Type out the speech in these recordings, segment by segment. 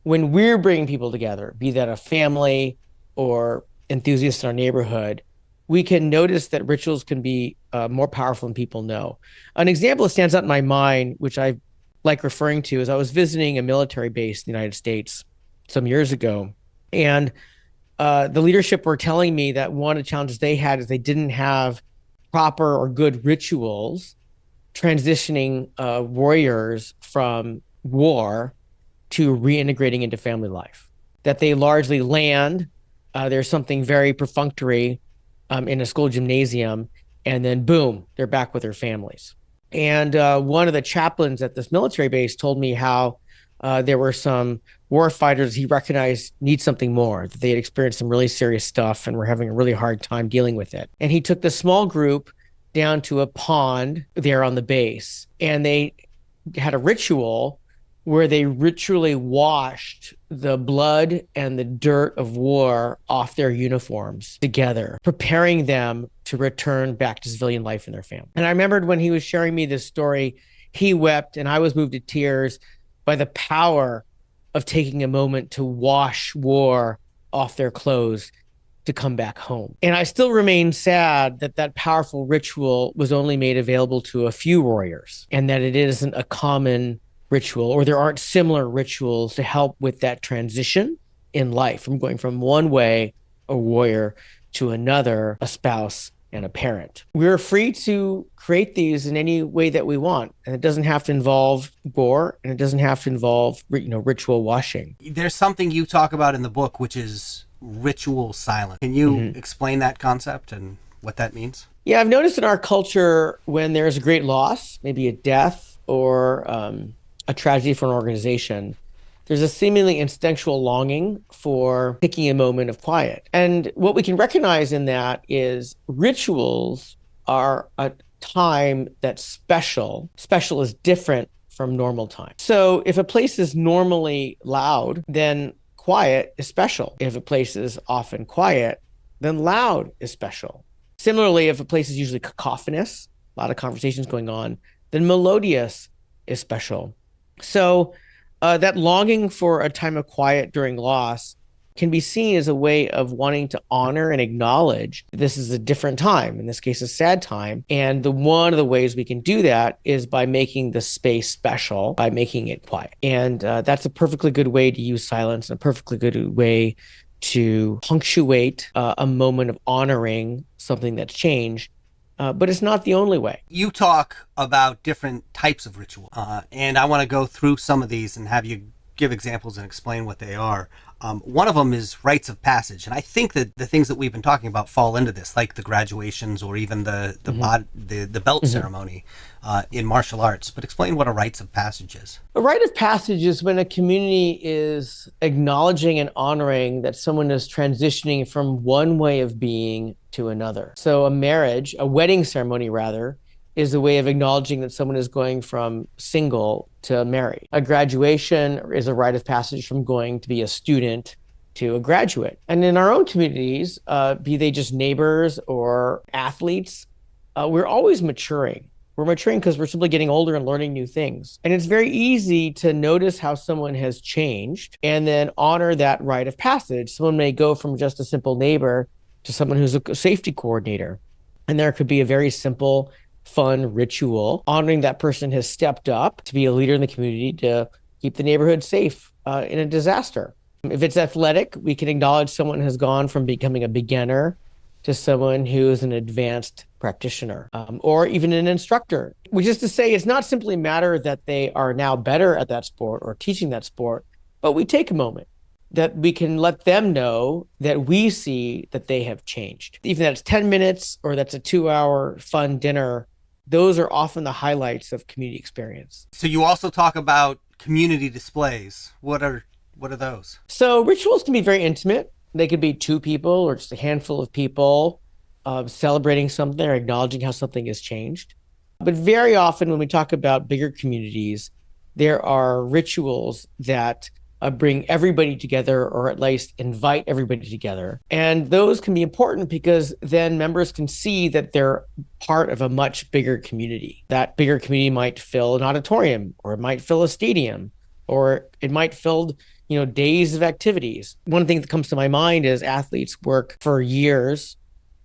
when we're bringing people together, be that a family or enthusiasts in our neighborhood, we can notice that rituals can be more powerful than people know. An example that stands out in my mind, which I like referring to, is I was visiting a military base in the United States some years ago. And the leadership were telling me that one of the challenges they had is they didn't have proper or good rituals transitioning warriors from war to reintegrating into family life. That they largely land, there's something very perfunctory in a school gymnasium, and then boom, they're back with their families. And one of the chaplains at this military base told me how there were some war fighters he recognized need something more, that they had experienced some really serious stuff and were having a really hard time dealing with it. And he took the small group down to a pond there on the base, and they had a ritual where they ritually washed the blood and the dirt of war off their uniforms together, preparing them to return back to civilian life in their family. And I remembered when he was sharing me this story, he wept and I was moved to tears by the power of taking a moment to wash war off their clothes to come back home. And I still remain sad that that powerful ritual was only made available to a few warriors, and that it isn't a common ritual, or there aren't similar rituals to help with that transition in life from going from one way, a warrior, to another, a spouse and a parent. We're free to create these in any way that we want, and it doesn't have to involve gore, and it doesn't have to involve ritual washing. There's something you talk about in the book, which is ritual silence. Can you explain that concept and what that means? Yeah, I've noticed in our culture when there's a great loss, maybe a death or a tragedy for an organization, there's a seemingly instinctual longing for taking a moment of quiet. And what we can recognize in that is rituals are a time that's special. Special is different from normal time. So if a place is normally loud, then quiet is special. If a place is often quiet, then loud is special. Similarly, if a place is usually cacophonous, a lot of conversations going on, then melodious is special. So that longing for a time of quiet during loss can be seen as a way of wanting to honor and acknowledge this is a different time, in this case, a sad time. And one of the ways we can do that is by making the space special, by making it quiet. And that's a perfectly good way to use silence, and a perfectly good way to punctuate a moment of honoring something that's changed. But it's not the only way. You talk about different types of ritual, and I want to go through some of these and have you give examples and explain what they are. One of them is rites of passage, and I think that the things that we've been talking about fall into this, like the graduations or even the belt ceremony in martial arts. But explain what a rites of passage is. A rite of passage is when a community is acknowledging and honoring that someone is transitioning from one way of being to another. So a wedding ceremony rather, is a way of acknowledging that someone is going from single to married. A graduation is a rite of passage from going to be a student to a graduate. And in our own communities, be they just neighbors or athletes, we're always maturing. We're maturing because we're simply getting older and learning new things. And it's very easy to notice how someone has changed and then honor that rite of passage. Someone may go from just a simple neighbor to someone who's a safety coordinator. And there could be a very simple, fun ritual honoring that person has stepped up to be a leader in the community to keep the neighborhood safe in a disaster. If it's athletic, we can acknowledge someone has gone from becoming a beginner to someone who is an advanced practitioner, or even an instructor. Which is to say, it's not simply a matter that they are now better at that sport or teaching that sport, but we take a moment that we can let them know that we see that they have changed. Even that's 10 minutes or that's a 2-hour fun dinner, those are often the highlights of community experience. So you also talk about community displays. What are those? So rituals can be very intimate. They could be 2 people or just a handful of people celebrating something or acknowledging how something has changed. But very often when we talk about bigger communities, there are rituals that bring everybody together, or at least invite everybody together. And those can be important because then members can see that they're part of a much bigger community. That bigger community might fill an auditorium, or it might fill a stadium, or it might fill, days of activities. One thing that comes to my mind is athletes work for years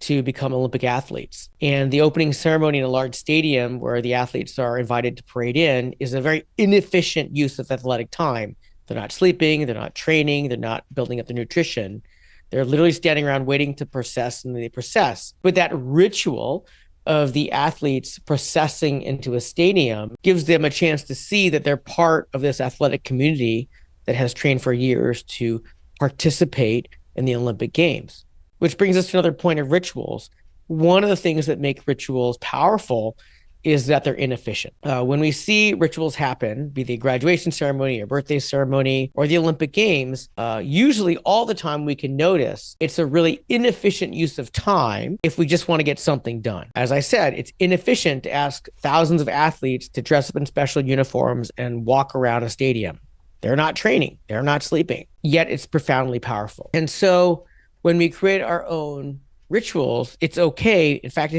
to become Olympic athletes. And the opening ceremony in a large stadium where the athletes are invited to parade in is a very inefficient use of athletic time. They're not sleeping, they're not training, they're not building up their nutrition. They're literally standing around waiting to process, and they process. But that ritual of the athletes processing into a stadium gives them a chance to see that they're part of this athletic community that has trained for years to participate in the Olympic Games. Which brings us to another point of rituals. One of the things that make rituals powerful is that they're inefficient. When we see rituals happen, be they graduation ceremony or birthday ceremony or the Olympic Games, usually all the time we can notice it's a really inefficient use of time if we just want to get something done. As I said, it's inefficient to ask thousands of athletes to dress up in special uniforms and walk around a stadium. They're not training, they're not sleeping, yet it's profoundly powerful. And so when we create our own rituals, it's okay. In fact,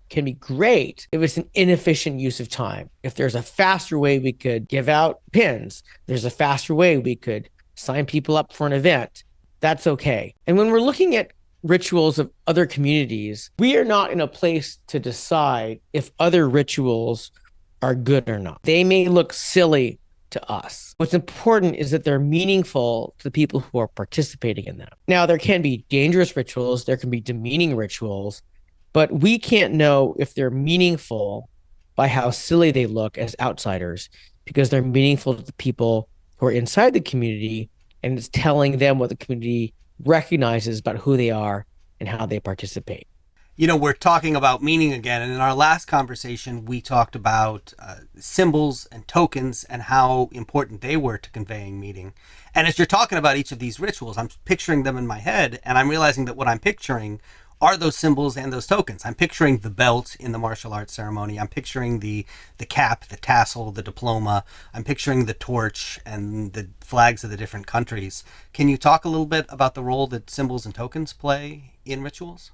can be great if it's an inefficient use of time. If there's a faster way we could give out pins, there's a faster way we could sign people up for an event, that's okay. And when we're looking at rituals of other communities, we are not in a place to decide if other rituals are good or not. They may look silly to us. What's important is that they're meaningful to the people who are participating in them. Now, there can be dangerous rituals, there can be demeaning rituals, but we can't know if they're meaningful by how silly they look as outsiders, because they're meaningful to the people who are inside the community, and it's telling them what the community recognizes about who they are and how they participate. We're talking about meaning again. And in our last conversation, we talked about symbols and tokens and how important they were to conveying meaning. And as you're talking about each of these rituals, I'm picturing them in my head, and I'm realizing that what I'm picturing are those symbols and those tokens. I'm picturing the belt in the martial arts ceremony. I'm picturing the cap, the tassel, the diploma. I'm picturing the torch and the flags of the different countries. Can you talk a little bit about the role that symbols and tokens play in rituals?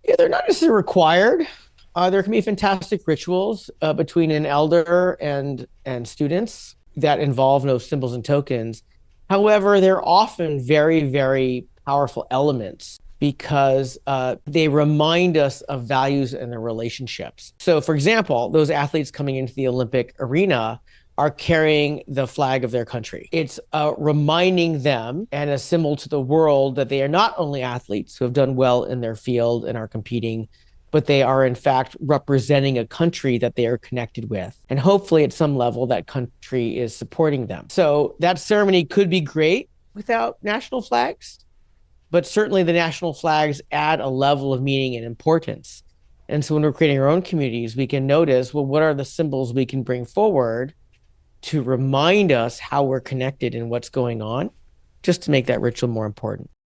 Yeah, they're not necessarily required. There can be fantastic rituals between an elder and students that involve no symbols and tokens. However, they're often very, very powerful elements because they remind us of values and their relationships. So, for example, those athletes coming into the Olympic arena are carrying the flag of their country. It's reminding them and a symbol to the world that they are not only athletes who have done well in their field and are competing, but they are in fact representing a country that they are connected with. And hopefully at some level that country is supporting them. So that ceremony could be great without national flags, but certainly the national flags add a level of meaning and importance. And so when we're creating our own communities, we can notice, well, what are the symbols we can bring forward to remind us how we're connected and what's going on, just to make that ritual more important.